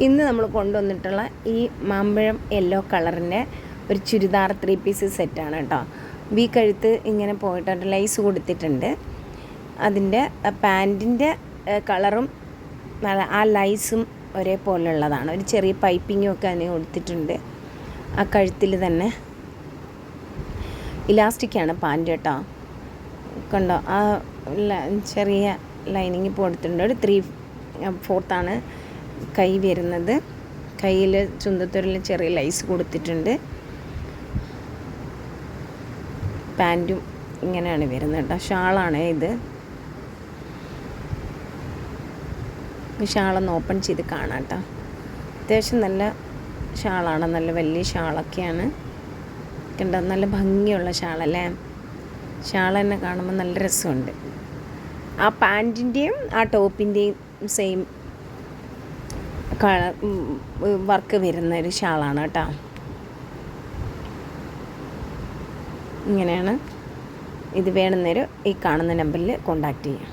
ഇന്ന് നമ്മൾ കൊണ്ടുവന്നിട്ടുള്ള ഈ മാമ്പഴം യെല്ലോ കളറിൻ്റെ ഒരു ചുരിദാർ 3 പീസ് സെറ്റാണ് കേട്ടോ. വി കഴുത്ത് ഇങ്ങനെ പോയിട്ടുണ്ട്, ലൈസ് കൊടുത്തിട്ടുണ്ട്. അതിൻ്റെ പാൻറ്റിൻ്റെ കളറും ആ ലൈസും ഒരേപോലുള്ളതാണ്. ഒരു ചെറിയ പൈപ്പിങ്ങും ഒക്കെ അതിന് കൊടുത്തിട്ടുണ്ട്. ആ കഴുത്തിൽ തന്നെ ഇലാസ്റ്റിക്കാണ് പാൻറ്റ് കേട്ടോ. കണ്ടോ, ആ ചെറിയ ലൈനിങ് കൊടുത്തിട്ടുണ്ട്. ഒരു 3/4 കൈ വരുന്നത്. കയ്യിൽ ചുണ്ടത്തൊരിൽ ചെറിയ ലൈസ് കൊടുത്തിട്ടുണ്ട്. പാൻറ്റും ഇങ്ങനെയാണ് വരുന്നത് കേട്ടോ. ഷാളാണ് ഇത്. ഷാളൊന്ന് ഓപ്പൺ ചെയ്ത് കാണാം കേട്ടോ. അത്യാവശ്യം നല്ല ഷാളാണ്, നല്ല വലിയ ഷാളൊക്കെയാണ്. കണ്ടോ, നല്ല ഭംഗിയുള്ള ഷാളല്ലേ. ഷാൾ തന്നെ കാണുമ്പോൾ നല്ല രസമുണ്ട്. ആ പാൻറ്റിൻ്റെയും ആ ടോപ്പിൻ്റെയും സെയിം വർക്ക് വരുന്ന ഒരു ഷാളാണ് കേട്ടോ. ഇങ്ങനെയാണ് ഇത്. വേണമെന്നൊരു ഈ കാണുന്ന നമ്പറിൽ കോണ്ടാക്ട് ചെയ്യാം.